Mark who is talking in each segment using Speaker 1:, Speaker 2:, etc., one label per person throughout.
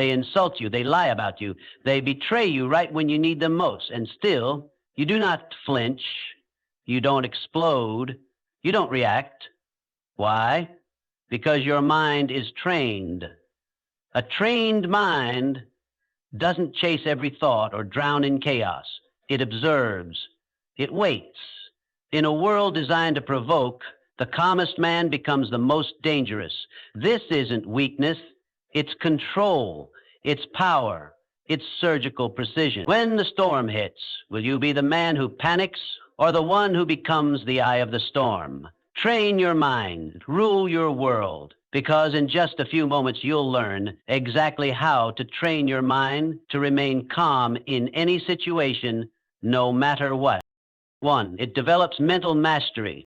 Speaker 1: They insult you. They lie about you. They betray you right when you need them most. And still, you do not flinch. You don't explode. You don't react. Why? Because your mind is trained. A trained mind doesn't chase every thought or drown in chaos. It observes. It waits. In a world designed to provoke, the calmest man becomes the most dangerous. This isn't weakness. It's control. It's power. It's surgical precision. When the storm hits, will you be the man who panics or the one who becomes the eye of the storm? Train your mind. Rule your world. Because in just a few moments, you'll learn exactly how to train your mind to remain calm in any situation, no matter what. 1, it develops mental mastery.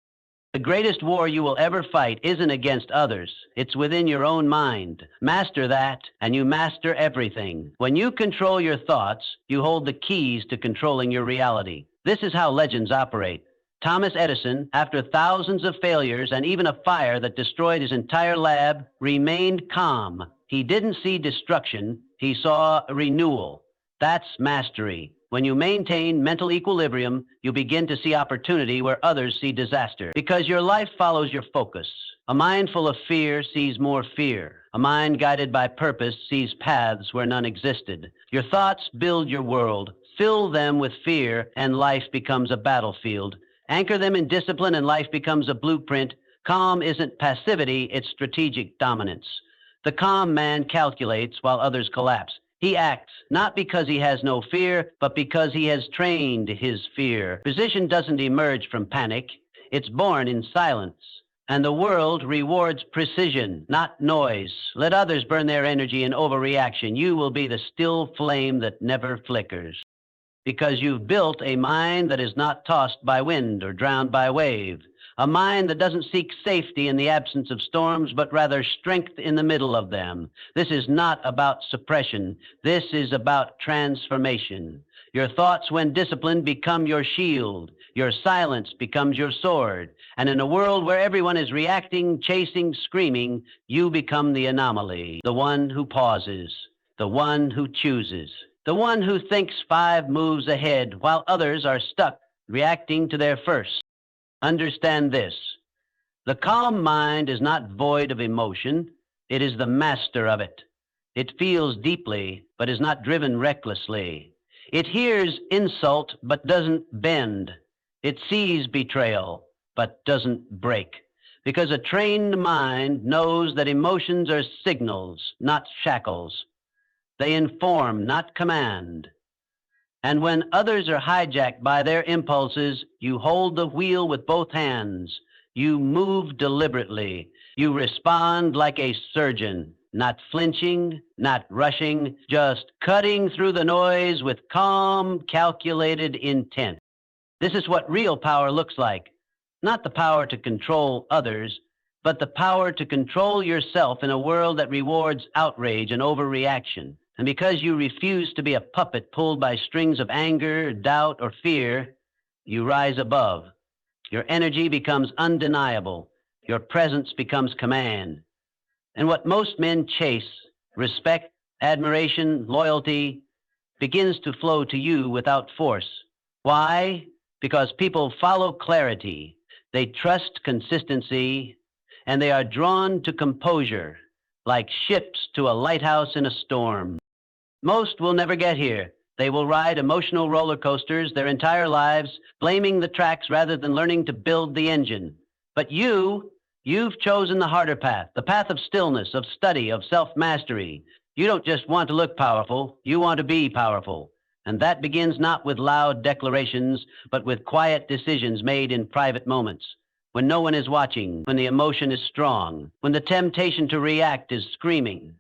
Speaker 1: The greatest war you will ever fight isn't against others. It's within your own mind. Master that, and you master everything. When you control your thoughts, you hold the keys to controlling your reality. This is how legends operate. Thomas Edison, after thousands of failures and even a fire that destroyed his entire lab, remained calm. He didn't see destruction. He saw renewal. That's mastery. When you maintain mental equilibrium, you begin to see opportunity where others see disaster. Because your life follows your focus. A mind full of fear sees more fear. A mind guided by purpose sees paths where none existed. Your thoughts build your world. Fill them with fear, and life becomes a battlefield. Anchor them in discipline, and life becomes a blueprint. Calm isn't passivity, it's strategic dominance. The calm man calculates while others collapse. He acts not because he has no fear, but because he has trained his fear. Precision doesn't emerge from panic. It's born in silence. And the world rewards precision, not noise. Let others burn their energy in overreaction. You will be the still flame that never flickers. Because you've built a mind that is not tossed by wind or drowned by wave. A mind that doesn't seek safety in the absence of storms, but rather strength in the middle of them. This is not about suppression. This is about transformation. Your thoughts, when disciplined, become your shield. Your silence becomes your sword. And in a world where everyone is reacting, chasing, screaming, you become the anomaly, the one who pauses, the one who chooses, the one who thinks 5 moves ahead while others are stuck reacting to their first. Understand this. The calm mind is not void of emotion. It is the master of it. It feels deeply, but is not driven recklessly. It hears insult, but doesn't bend. It sees betrayal, but doesn't break. Because a trained mind knows that emotions are signals, not shackles. They inform, not command. And when others are hijacked by their impulses, you hold the wheel with both hands. You move deliberately. You respond like a surgeon, not flinching, not rushing, just cutting through the noise with calm, calculated intent. This is what real power looks like. Not the power to control others, but the power to control yourself in a world that rewards outrage and overreaction. And because you refuse to be a puppet pulled by strings of anger, doubt, or fear, you rise above. Your energy becomes undeniable. Your presence becomes command. And what most men chase, respect, admiration, loyalty, begins to flow to you without force. Why? Because people follow clarity. They trust consistency, and they are drawn to composure, like ships to a lighthouse in a storm. Most will never get here. They will ride emotional roller coasters their entire lives, blaming the tracks rather than learning to build the engine. But you've chosen the harder path, the path of stillness, of study, of self-mastery. You don't just want to look powerful, you want to be powerful. And that begins not with loud declarations, but with quiet decisions made in private moments. When no one is watching, when the emotion is strong, when the temptation to react is screaming.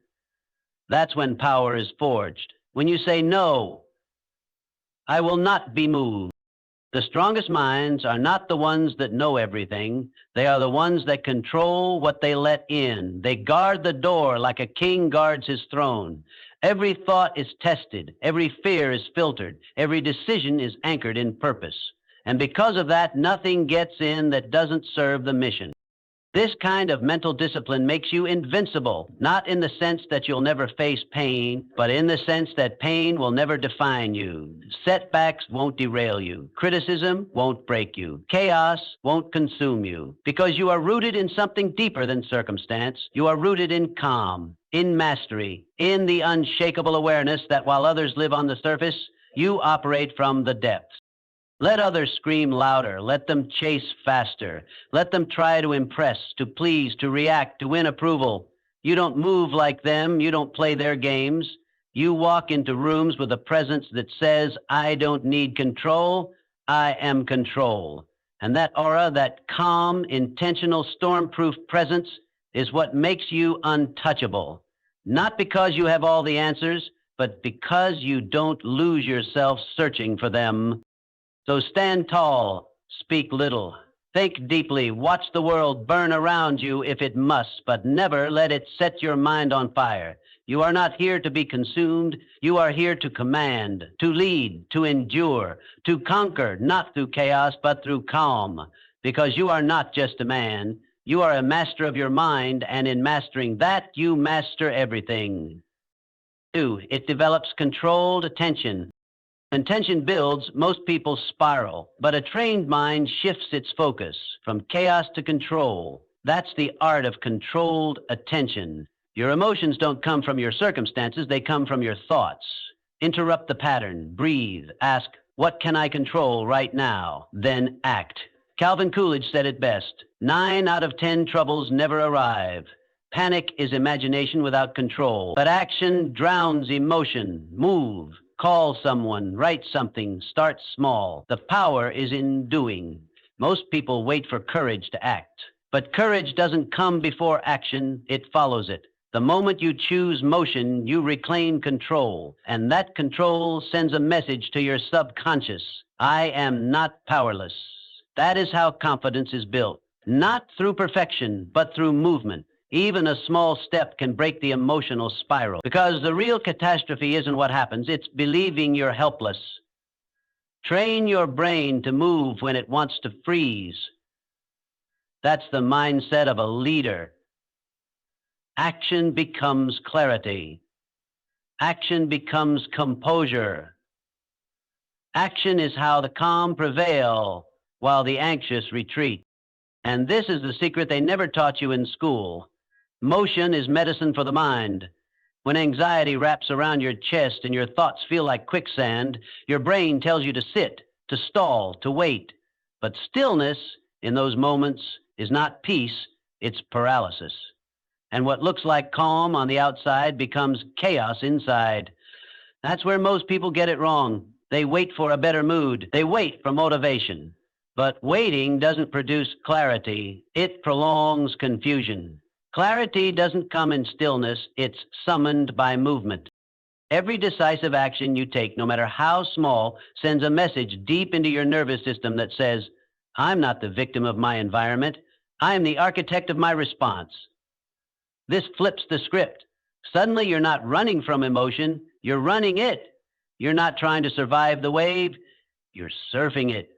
Speaker 1: That's when power is forged. When you say, no, I will not be moved. The strongest minds are not the ones that know everything. They are the ones that control what they let in. They guard the door like a king guards his throne. Every thought is tested. Every fear is filtered. Every decision is anchored in purpose. And because of that, nothing gets in that doesn't serve the mission. This kind of mental discipline makes you invincible, not in the sense that you'll never face pain, but in the sense that pain will never define you. Setbacks won't derail you. Criticism won't break you. Chaos won't consume you, because you are rooted in something deeper than circumstance. You are rooted in calm, in mastery, in the unshakable awareness that while others live on the surface, you operate from the depths. Let others scream louder. Let them chase faster. Let them try to impress, to please, to react, to win approval. You don't move like them. You don't play their games. You walk into rooms with a presence that says, I don't need control. I am control. And that aura, that calm, intentional, storm-proof presence is what makes you untouchable. Not because you have all the answers, but because you don't lose yourself searching for them. So stand tall, speak little, think deeply, watch the world burn around you if it must, but never let it set your mind on fire. You are not here to be consumed. You are here to command, to lead, to endure, to conquer, not through chaos, but through calm, because you are not just a man. You are a master of your mind, and in mastering that, you master everything. 2, it develops controlled attention. When tension builds, most people spiral, but a trained mind shifts its focus from chaos to control. That's the art of controlled attention. Your emotions don't come from your circumstances, they come from your thoughts. Interrupt the pattern, breathe, ask, what can I control right now? Then act. Calvin Coolidge said it best, 9 out of 10 troubles never arrive. Panic is imagination without control, but action drowns emotion. Move. Call someone, write something, start small. The power is in doing. Most people wait for courage to act, but courage doesn't come before action, it follows it. The moment you choose motion, you reclaim control, and that control sends a message to your subconscious. I am not powerless. That is how confidence is built, not through perfection, but through movement. Even a small step can break the emotional spiral, because the real catastrophe isn't what happens, it's believing you're helpless. Train your brain to move when it wants to freeze. That's the mindset of a leader. Action becomes clarity. Action becomes composure. Action is how the calm prevail while the anxious retreat. And this is the secret they never taught you in school. Motion is medicine for the mind. When anxiety wraps around your chest and your thoughts feel like quicksand, your brain tells you to sit, to stall, to wait. But stillness in those moments is not peace, it's paralysis. And what looks like calm on the outside becomes chaos inside. That's where most people get it wrong. They wait for a better mood. They wait for motivation. But waiting doesn't produce clarity. It prolongs confusion. Clarity doesn't come in stillness, it's summoned by movement. Every decisive action you take, no matter how small, sends a message deep into your nervous system that says, I'm not the victim of my environment, I'm the architect of my response. This flips the script. Suddenly you're not running from emotion, you're running it. You're not trying to survive the wave, you're surfing it.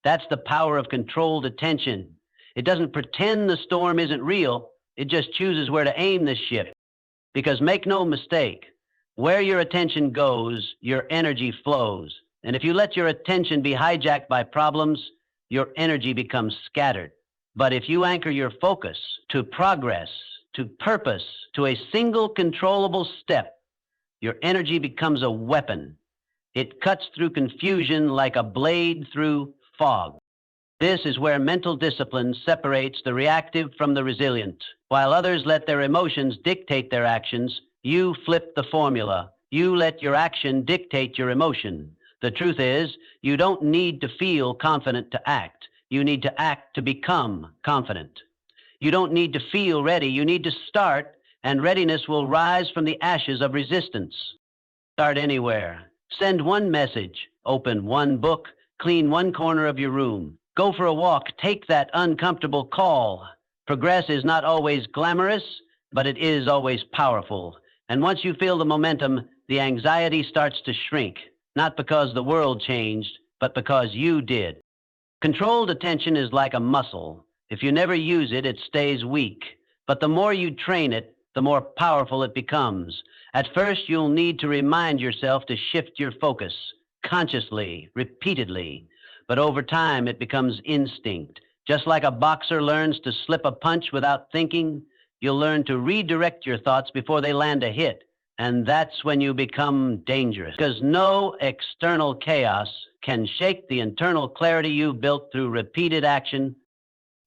Speaker 1: That's the power of controlled attention. It doesn't pretend the storm isn't real. It just chooses where to aim the ship. Because make no mistake, where your attention goes, your energy flows. And if you let your attention be hijacked by problems, your energy becomes scattered. But if you anchor your focus to progress, to purpose, to a single controllable step, your energy becomes a weapon. It cuts through confusion like a blade through fog. This is where mental discipline separates the reactive from the resilient. While others let their emotions dictate their actions, you flip the formula. You let your action dictate your emotion. The truth is, you don't need to feel confident to act. You need to act to become confident. You don't need to feel ready. You need to start, and readiness will rise from the ashes of resistance. Start anywhere. Send one message. Open one book. Clean one corner of your room. Go for a walk. Take that uncomfortable call. Progress is not always glamorous, but it is always powerful. And once you feel the momentum, the anxiety starts to shrink, not because the world changed, but because you did. Controlled attention is like a muscle. If you never use it, it stays weak. But the more you train it, the more powerful it becomes. At first, you'll need to remind yourself to shift your focus consciously, repeatedly. But over time, it becomes instinct. Just like a boxer learns to slip a punch without thinking, you'll learn to redirect your thoughts before they land a hit. And that's when you become dangerous. Because no external chaos can shake the internal clarity you've built through repeated action.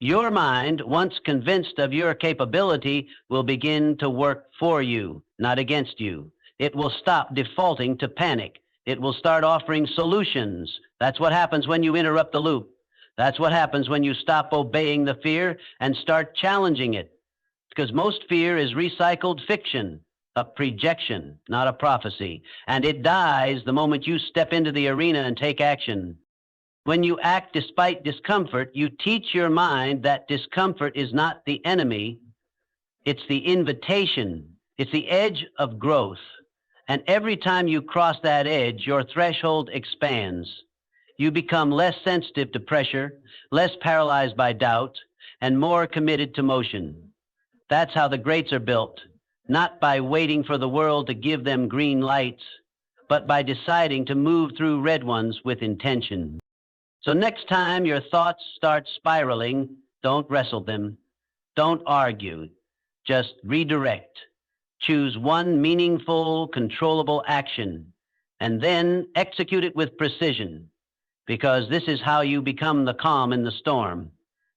Speaker 1: Your mind, once convinced of your capability, will begin to work for you, not against you. It will stop defaulting to panic. It will start offering solutions. That's what happens when you interrupt the loop. That's what happens when you stop obeying the fear and start challenging it. Because most fear is recycled fiction, a projection, not a prophecy. And it dies the moment you step into the arena and take action. When you act despite discomfort, you teach your mind that discomfort is not the enemy. It's the invitation. It's the edge of growth. And every time you cross that edge, your threshold expands. You become less sensitive to pressure, less paralyzed by doubt, and more committed to motion. That's how the greats are built, not by waiting for the world to give them green lights, but by deciding to move through red ones with intention. So next time your thoughts start spiraling, don't wrestle them. Don't argue. Just redirect. Choose one meaningful, controllable action, and then execute it with precision. Because this is how you become the calm in the storm,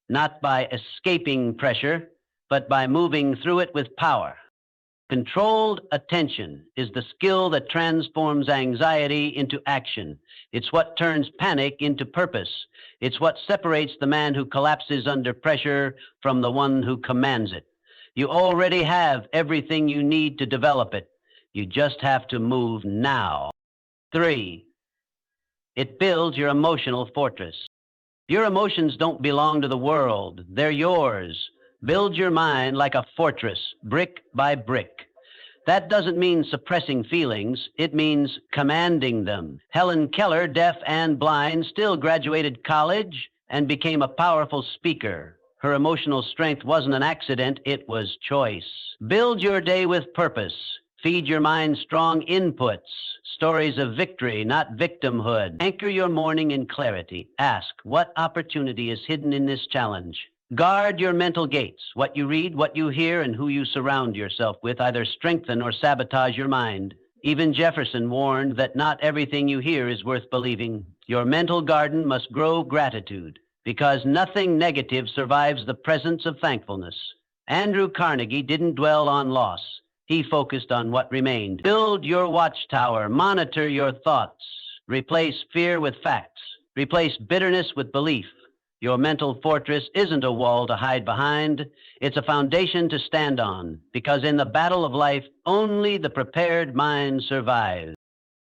Speaker 1: not by escaping pressure, but by moving through it with power. Controlled attention is the skill that transforms anxiety into action. It's what turns panic into purpose. It's what separates the man who collapses under pressure from the one who commands it. You already have everything you need to develop it. You just have to move now. 3. It builds your emotional fortress. Your emotions don't belong to the world. They're yours. Build your mind like a fortress, brick by brick. That doesn't mean suppressing feelings. It means commanding them. Helen Keller, deaf and blind, still graduated college and became a powerful speaker. Her emotional strength wasn't an accident, it was choice. Build your day with purpose. Feed your mind strong inputs, stories of victory, not victimhood. Anchor your morning in clarity. Ask, what opportunity is hidden in this challenge? Guard your mental gates. What you read, what you hear, and who you surround yourself with either strengthen or sabotage your mind. Even Jefferson warned that not everything you hear is worth believing. Your mental garden must grow gratitude, because nothing negative survives the presence of thankfulness. Andrew Carnegie didn't dwell on loss. He focused on what remained. Build your watchtower. Monitor your thoughts. Replace fear with facts. Replace bitterness with belief. Your mental fortress isn't a wall to hide behind. It's a foundation to stand on, because in the battle of life, only the prepared mind survives.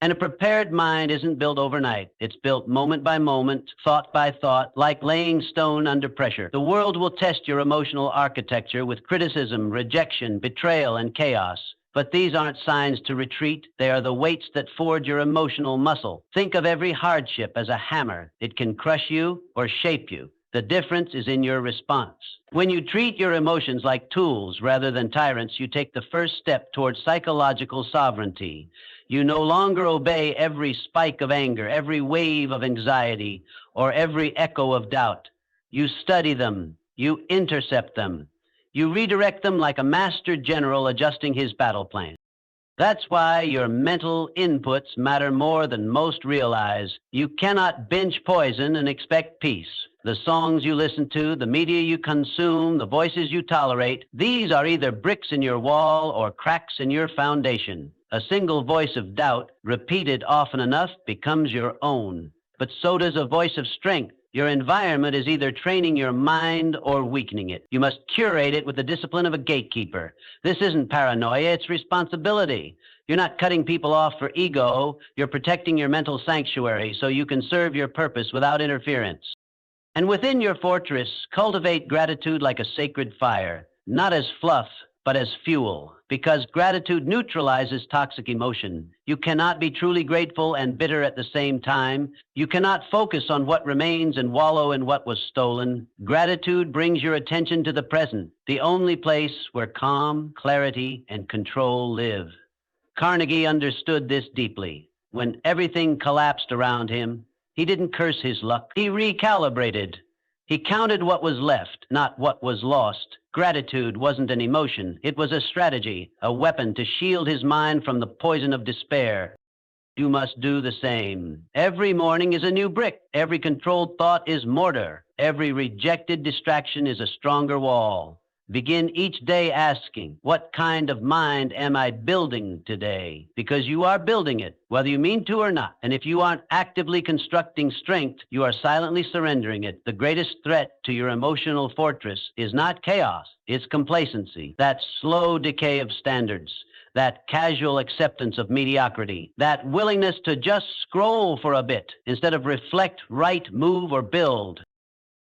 Speaker 1: And a prepared mind isn't built overnight. It's built moment by moment, thought by thought, like laying stone under pressure. The world will test your emotional architecture with criticism, rejection, betrayal, and chaos. But these aren't signs to retreat. They are the weights that forge your emotional muscle. Think of every hardship as a hammer. It can crush you or shape you. The difference is in your response. When you treat your emotions like tools rather than tyrants, you take the first step towards psychological sovereignty. You no longer obey every spike of anger, every wave of anxiety, or every echo of doubt. You study them. You intercept them. You redirect them like a master general adjusting his battle plan. That's why your mental inputs matter more than most realize. You cannot binge poison and expect peace. The songs you listen to, the media you consume, the voices you tolerate, these are either bricks in your wall or cracks in your foundation. A single voice of doubt, repeated often enough, becomes your own. But so does a voice of strength. Your environment is either training your mind or weakening it. You must curate it with the discipline of a gatekeeper. This isn't paranoia, it's responsibility. You're not cutting people off for ego. You're protecting your mental sanctuary so you can serve your purpose without interference. And within your fortress, cultivate gratitude like a sacred fire, not as fluff, but as fuel, because gratitude neutralizes toxic emotion. You cannot be truly grateful and bitter at the same time. You cannot focus on what remains and wallow in what was stolen. Gratitude brings your attention to the present, the only place where calm, clarity, and control live. Carnegie understood this deeply. When everything collapsed around him, he didn't curse his luck. He recalibrated. He counted what was left, not what was lost. Gratitude wasn't an emotion. It was a strategy, a weapon to shield his mind from the poison of despair. You must do the same. Every morning is a new brick. Every controlled thought is mortar. Every rejected distraction is a stronger wall. Begin each day asking, what kind of mind am I building today? Because you are building it, whether you mean to or not. And if you aren't actively constructing strength, you are silently surrendering it. The greatest threat to your emotional fortress is not chaos, it's complacency, that slow decay of standards, that casual acceptance of mediocrity, that willingness to just scroll for a bit instead of reflect, write, move, or build.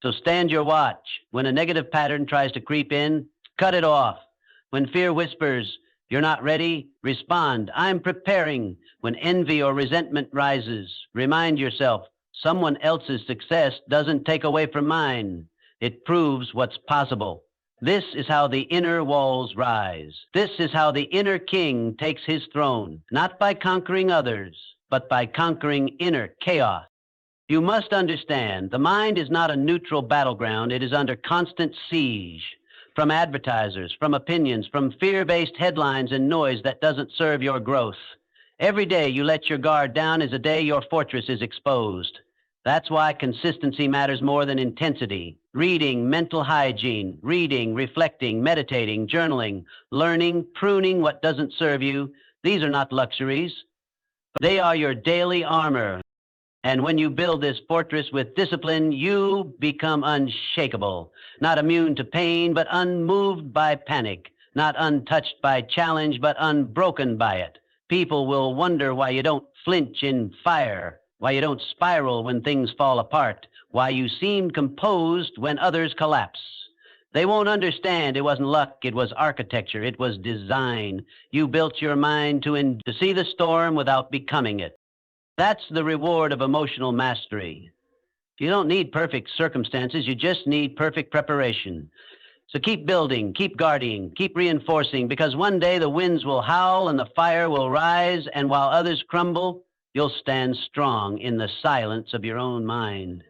Speaker 1: So stand your watch. When a negative pattern tries to creep in, cut it off. When fear whispers, you're not ready, respond, I'm preparing. When envy or resentment rises, remind yourself, someone else's success doesn't take away from mine. It proves what's possible. This is how the inner walls rise. This is how the inner king takes his throne, not by conquering others, but by conquering inner chaos. You must understand, the mind is not a neutral battleground. It is under constant siege from advertisers, from opinions, from fear-based headlines and noise that doesn't serve your growth. Every day you let your guard down is a day your fortress is exposed. That's why consistency matters more than intensity. Reading, mental hygiene, reading, reflecting, meditating, journaling, learning, pruning what doesn't serve you. These are not luxuries. They are your daily armor. And when you build this fortress with discipline, you become unshakable, not immune to pain, but unmoved by panic, not untouched by challenge, but unbroken by it. People will wonder why you don't flinch in fire, why you don't spiral when things fall apart, why you seem composed when others collapse. They won't understand it wasn't luck, it was architecture, it was design. You built your mind to see the storm without becoming it. That's the reward of emotional mastery. You don't need perfect circumstances, you just need perfect preparation. So keep building, keep guarding, keep reinforcing, because one day the winds will howl and the fire will rise, and while others crumble, you'll stand strong in the silence of your own mind.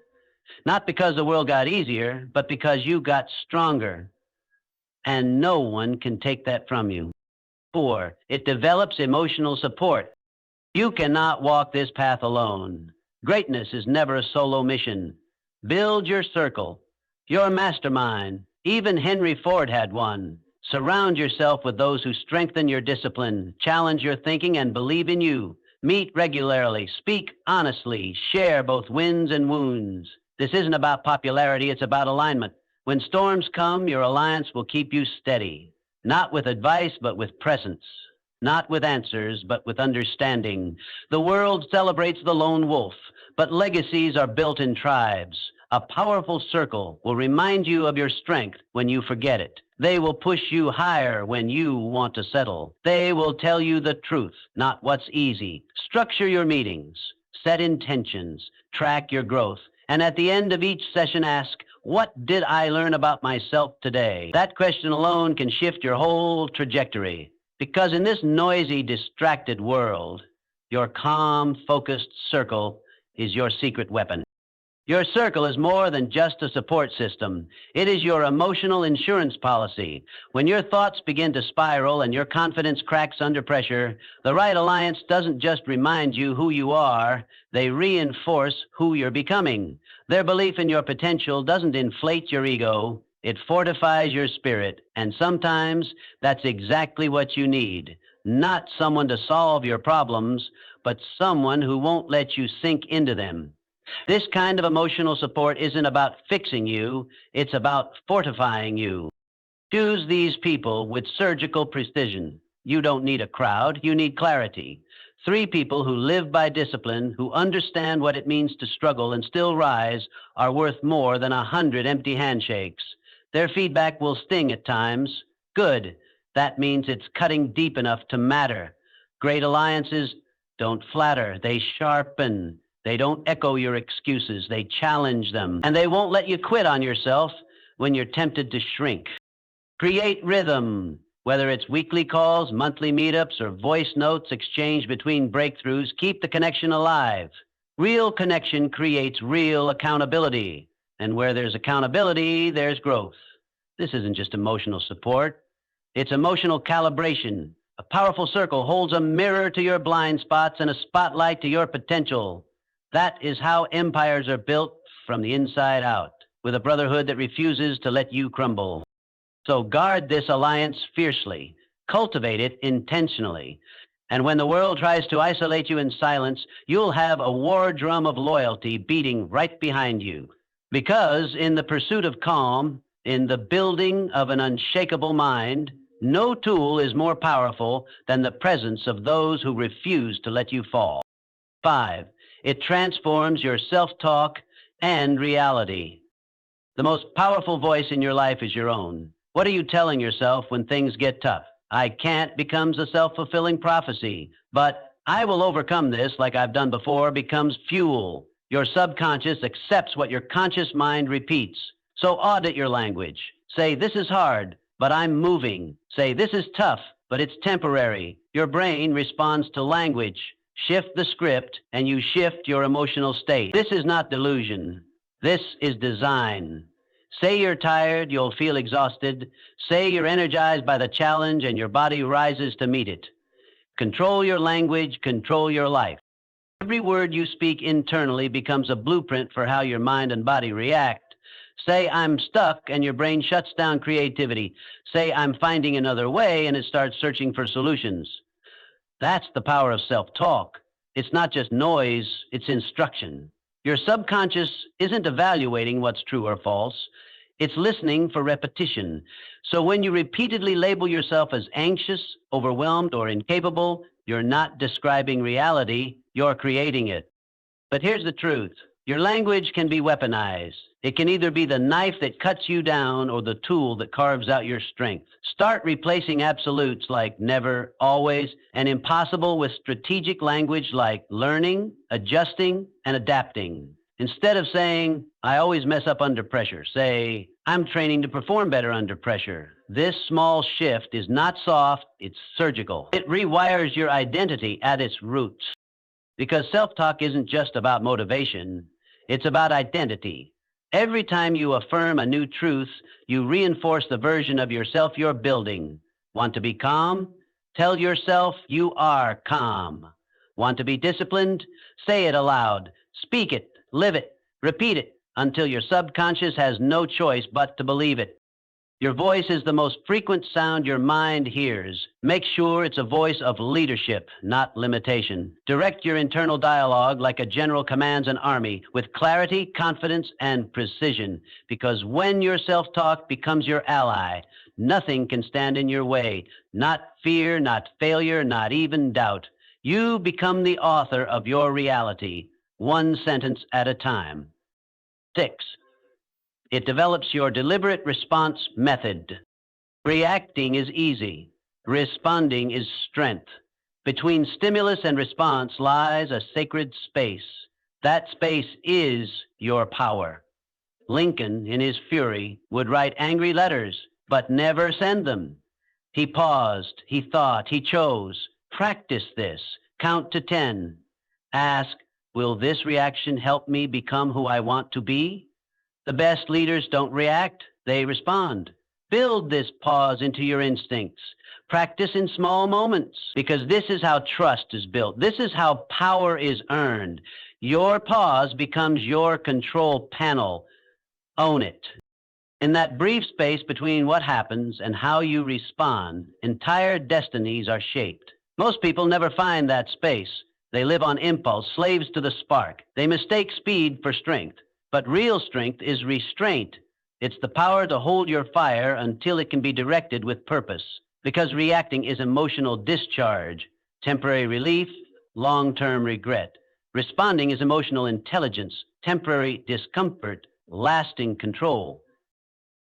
Speaker 1: Not because the world got easier, but because you got stronger. And no one can take that from you. 4, it develops emotional support. You cannot walk this path alone. Greatness is never a solo mission. Build your circle, your mastermind. Even Henry Ford had one. Surround yourself with those who strengthen your discipline, challenge your thinking, and believe in you. Meet regularly, speak honestly, share both wins and wounds. This isn't about popularity, it's about alignment. When storms come, your alliance will keep you steady, not with advice, but with presence. Not with answers, but with understanding. The world celebrates the lone wolf, but legacies are built in tribes. A powerful circle will remind you of your strength when you forget it. They will push you higher when you want to settle. They will tell you the truth, not what's easy. Structure your meetings, set intentions, track your growth, and at the end of each session ask, what did I learn about myself today? That question alone can shift your whole trajectory. Because in this noisy, distracted world, your calm, focused circle is your secret weapon. Your circle is more than just a support system. It is your emotional insurance policy. When your thoughts begin to spiral and your confidence cracks under pressure, the right alliance doesn't just remind you who you are, they reinforce who you're becoming. Their belief in your potential doesn't inflate your ego. It fortifies your spirit, and sometimes that's exactly what you need. Not someone to solve your problems, but someone who won't let you sink into them. This kind of emotional support isn't about fixing you, it's about fortifying you. Choose these people with surgical precision. You don't need a crowd, you need clarity. 3 people who live by discipline, who understand what it means to struggle and still rise, are worth more than 100 empty handshakes. Their feedback will sting at times. Good, That means it's cutting deep enough to matter. Great alliances don't flatter, they sharpen. They don't echo your excuses, they challenge them. And they won't let you quit on yourself when you're tempted to shrink. Create rhythm, whether it's weekly calls, monthly meetups, or voice notes exchanged between breakthroughs. Keep the connection alive. Real connection creates real accountability. And where there's accountability, there's growth. This isn't just emotional support, it's emotional calibration. A powerful circle holds a mirror to your blind spots and a spotlight to your potential. That is how empires are built from the inside out, with a brotherhood that refuses to let you crumble. So guard this alliance fiercely, cultivate it intentionally, and when the world tries to isolate you in silence, you'll have a war drum of loyalty beating right behind you. Because in the pursuit of calm, in the building of an unshakable mind, no tool is more powerful than the presence of those who refuse to let you fall. 5. It transforms your self-talk and reality. The most powerful voice in your life is your own. What are you telling yourself when things get tough? I can't becomes a self-fulfilling prophecy, but I will overcome this like I've done before becomes fuel. Your subconscious accepts what your conscious mind repeats. So audit your language. Say, this is hard, but I'm moving. Say, this is tough, but it's temporary. Your brain responds to language. Shift the script, and you shift your emotional state. This is not delusion. This is design. Say you're tired, you'll feel exhausted. Say you're energized by the challenge, and your body rises to meet it. Control your language, control your life. Every word you speak internally becomes a blueprint for how your mind and body react. Say, I'm stuck, and your brain shuts down creativity. Say, I'm finding another way, and it starts searching for solutions. That's the power of self-talk. It's not just noise, it's instruction. Your subconscious isn't evaluating what's true or false. It's listening for repetition. So when you repeatedly label yourself as anxious, overwhelmed, or incapable, you're not describing reality, you're creating it. But here's the truth. Your language can be weaponized. It can either be the knife that cuts you down or the tool that carves out your strength. Start replacing absolutes like never, always, and impossible with strategic language like learning, adjusting, and adapting. Instead of saying, I always mess up under pressure, say, I'm training to perform better under pressure. This small shift is not soft, it's surgical. It rewires your identity at its roots. Because self-talk isn't just about motivation, it's about identity. Every time you affirm a new truth, you reinforce the version of yourself you're building. Want to be calm? Tell yourself you are calm. Want to be disciplined? Say it aloud. Speak it, live it, repeat it until your subconscious has no choice but to believe it. Your voice is the most frequent sound your mind hears. Make sure it's a voice of leadership, not limitation. Direct your internal dialogue like a general commands an army with clarity, confidence, and precision. Because when your self-talk becomes your ally, nothing can stand in your way. Not fear, not failure, not even doubt. You become the author of your reality, one sentence at a time. 6. It develops your deliberate response method. Reacting is easy. Responding is strength. Between stimulus and response lies a sacred space. That space is your power. Lincoln, in his fury, would write angry letters, but never send them. He paused, he thought, he chose. Practice this. Count to 10. Ask, will this reaction help me become who I want to be? The best leaders don't react, they respond. Build this pause into your instincts. Practice in small moments, because this is how trust is built. This is how power is earned. Your pause becomes your control panel. Own it. In that brief space between what happens and how you respond, entire destinies are shaped. Most people never find that space. They live on impulse, slaves to the spark. They mistake speed for strength. But real strength is restraint. It's the power to hold your fire until it can be directed with purpose. Because reacting is emotional discharge, temporary relief, long-term regret. Responding is emotional intelligence, temporary discomfort, lasting control.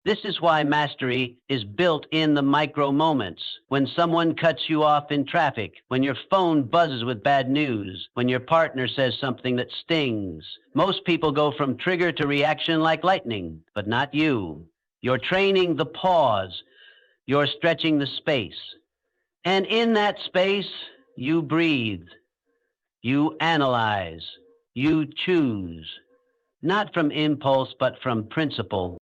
Speaker 1: This is why mastery is built in the micro moments. When someone cuts you off in traffic, when your phone buzzes with bad news, when your partner says something that stings. Most people go from trigger to reaction like lightning, but not you. You're training the pause. You're stretching the space. And in that space, you breathe. You analyze. You choose. Not from impulse, but from principle.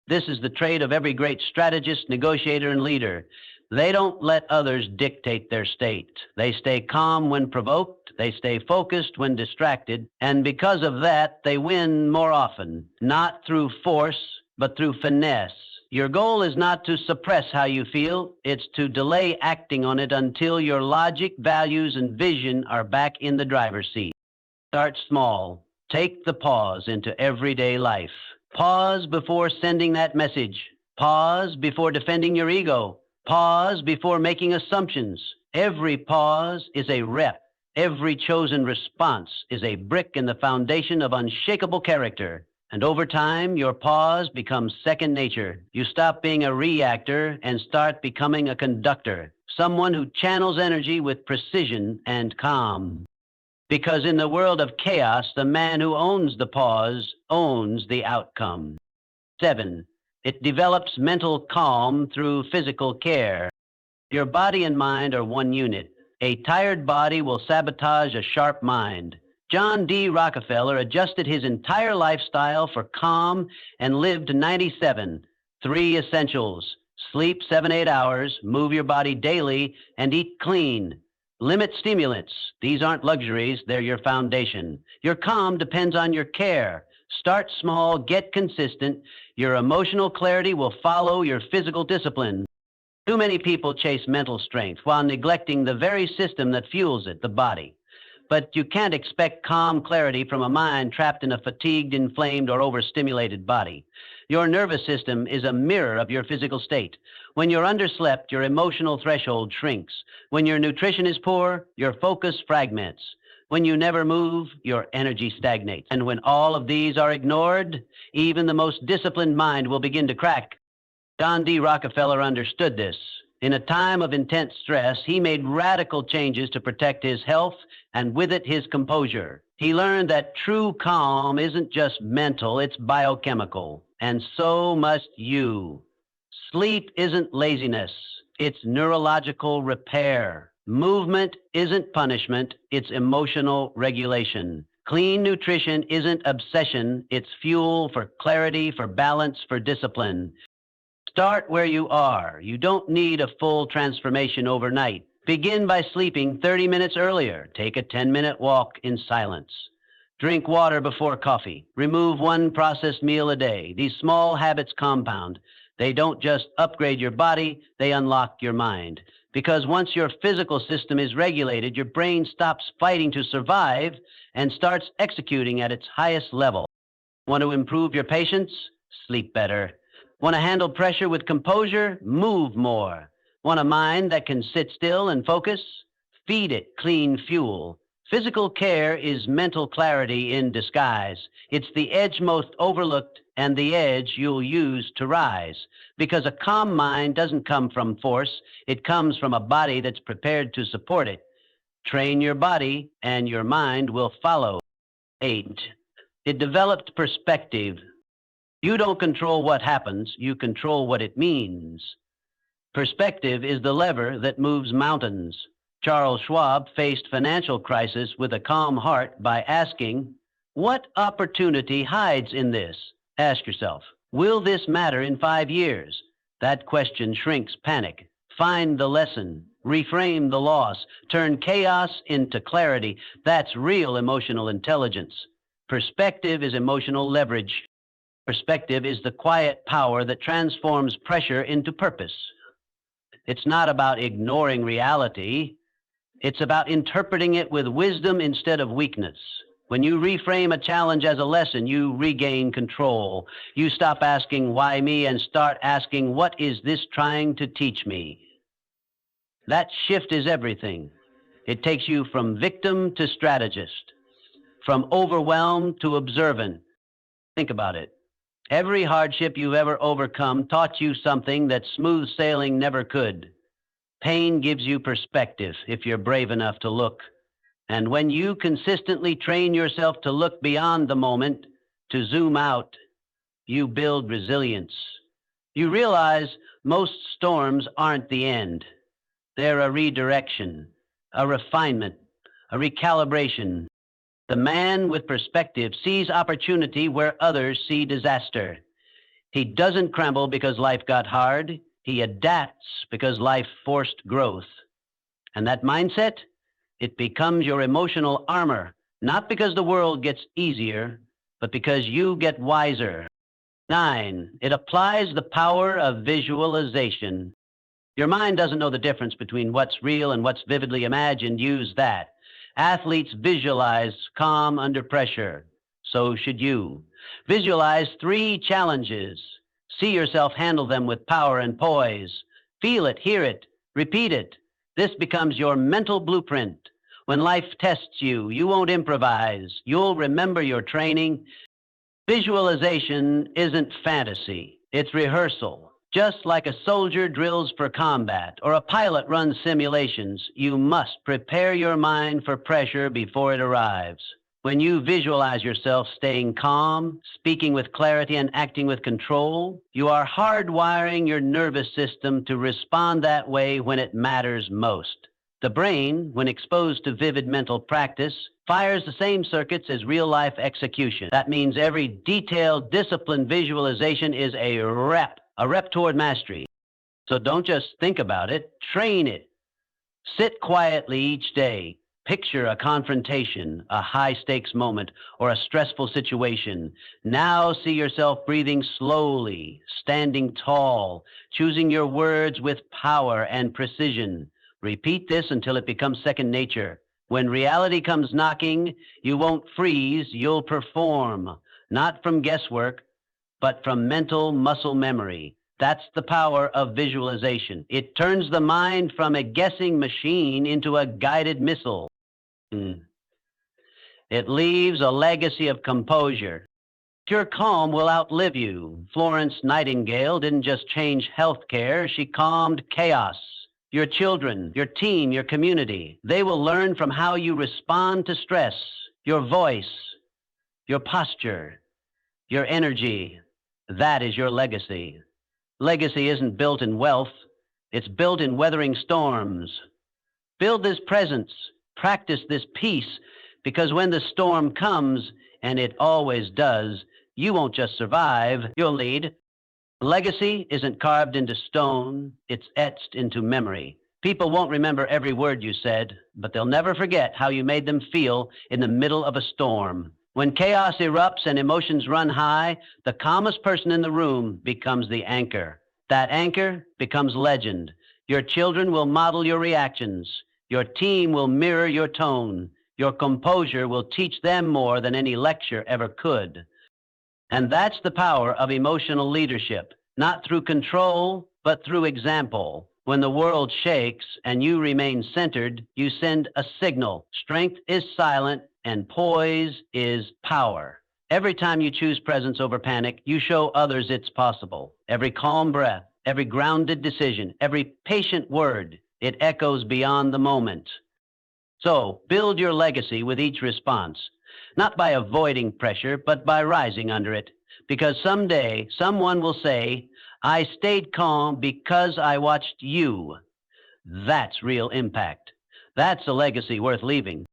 Speaker 1: This is the trait of every great strategist, negotiator, and leader. They don't let others dictate their state. They stay calm when provoked. They stay focused when distracted. And because of that, they win more often, not through force, but through finesse. Your goal is not to suppress how you feel. It's to delay acting on it until your logic, values, and vision are back in the driver's seat. Start small. Take the pause into everyday life. Pause before sending that message. Pause before defending your ego. Pause before making assumptions. Every pause is a rep. Every chosen response is a brick in the foundation of unshakable character. And over time, your pause becomes second nature. You stop being a reactor and start becoming a conductor, someone who channels energy with precision and calm. Because in the world of chaos, the man who owns the pause owns the outcome. 7, it develops mental calm through physical care. Your body and mind are one unit. A tired body will sabotage a sharp mind. John D. Rockefeller adjusted his entire lifestyle for calm and lived to 97. 3 essentials: sleep 7-8 hours, move your body daily, and eat clean. Limit stimulants. These aren't luxuries, they're your foundation. Your calm depends on your care. Start small, get consistent. Your emotional clarity will follow your physical discipline. Too many people chase mental strength while neglecting the very system that fuels it, the body. But you can't expect calm clarity from a mind trapped in a fatigued, inflamed, or overstimulated body. Your nervous system is a mirror of your physical state. When you're underslept, your emotional threshold shrinks. When your nutrition is poor, your focus fragments. When you never move, your energy stagnates. And when all of these are ignored, even the most disciplined mind will begin to crack. John D. Rockefeller understood this. In a time of intense stress, he made radical changes to protect his health and with it his composure. He learned that true calm isn't just mental, it's biochemical. And so must you. Sleep isn't laziness, it's neurological repair. Movement isn't punishment, it's emotional regulation. Clean nutrition isn't obsession, it's fuel for clarity, for balance, for discipline. Start where you are. You don't need a full transformation overnight. Begin by sleeping 30 minutes earlier. Take a 10-minute walk in silence. Drink water before coffee. Remove 1 processed meal a day. These small habits compound. They don't just upgrade your body, they unlock your mind. Because once your physical system is regulated, your brain stops fighting to survive and starts executing at its highest level. Want to improve your patience? Sleep better. Want to handle pressure with composure? Move more. Want a mind that can sit still and focus? Feed it clean fuel. Physical care is mental clarity in disguise. It's the edge most overlooked and the edge you'll use to rise. Because a calm mind doesn't come from force. It comes from a body that's prepared to support it. Train your body and your mind will follow. 8, it developed perspective. You don't control what happens, you control what it means. Perspective is the lever that moves mountains. Charles Schwab faced financial crisis with a calm heart by asking, what opportunity hides in this? Ask yourself, will this matter in 5 years? That question shrinks panic. Find the lesson, reframe the loss, turn chaos into clarity. That's real emotional intelligence. Perspective is emotional leverage. Perspective is the quiet power that transforms pressure into purpose. It's not about ignoring reality. It's about interpreting it with wisdom instead of weakness. When you reframe a challenge as a lesson, you regain control. You stop asking, why me, and start asking, what is this trying to teach me? That shift is everything. It takes you from victim to strategist, from overwhelmed to observant. Think about it. Every hardship you've ever overcome taught you something that smooth sailing never could. Pain gives you perspective if you're brave enough to look. And when you consistently train yourself to look beyond the moment, to zoom out, you build resilience. You realize most storms aren't the end. They're a redirection, a refinement, a recalibration. The man with perspective sees opportunity where others see disaster. He doesn't crumble because life got hard. He adapts because life forced growth. And that mindset, it becomes your emotional armor, not because the world gets easier, but because you get wiser. 9, it applies the power of visualization. Your mind doesn't know the difference between what's real and what's vividly imagined. Use that. Athletes visualize calm under pressure. So should you. Visualize 3 challenges. See yourself handle them with power and poise. Feel it, hear it, repeat it. This becomes your mental blueprint. When life tests you, you won't improvise. You'll remember your training. Visualization isn't fantasy. It's rehearsal. Just like a soldier drills for combat or a pilot runs simulations, you must prepare your mind for pressure before it arrives. When you visualize yourself staying calm, speaking with clarity, and acting with control, you are hardwiring your nervous system to respond that way when it matters most. The brain, when exposed to vivid mental practice, fires the same circuits as real-life execution. That means every detailed, disciplined visualization is a rep toward mastery. So don't just think about it, train it. Sit quietly each day. Picture a confrontation, a high-stakes moment, or a stressful situation. Now see yourself breathing slowly, standing tall, choosing your words with power and precision. Repeat this until it becomes second nature. When reality comes knocking, you won't freeze, you'll perform, not from guesswork, but from mental muscle memory. That's the power of visualization. It turns the mind from a guessing machine into a guided missile. It leaves a legacy of composure. Your calm will outlive you. Florence Nightingale didn't just change healthcare, she calmed chaos. Your children, your team, your community, they will learn from how you respond to stress, your voice, your posture, your energy. That is your legacy. Legacy isn't built in wealth, it's built in weathering storms. Build this presence, practice this peace, because when the storm comes, and it always does, you won't just survive, you'll lead. Legacy isn't carved into stone, it's etched into memory. People won't remember every word you said, but they'll never forget how you made them feel in the middle of a storm. When chaos erupts and emotions run high, the calmest person in the room becomes the anchor. That anchor becomes legend. Your children will model your reactions. Your team will mirror your tone. Your composure will teach them more than any lecture ever could. And that's the power of emotional leadership, not through control, but through example. When the world shakes and you remain centered, you send a signal. Strength is silent and poise is power. Every time you choose presence over panic, you show others it's possible. Every calm breath, every grounded decision, every patient word, it echoes beyond the moment. So build your legacy with each response, not by avoiding pressure, but by rising under it. Because someday someone will say, I stayed calm because I watched you. That's real impact. That's a legacy worth leaving.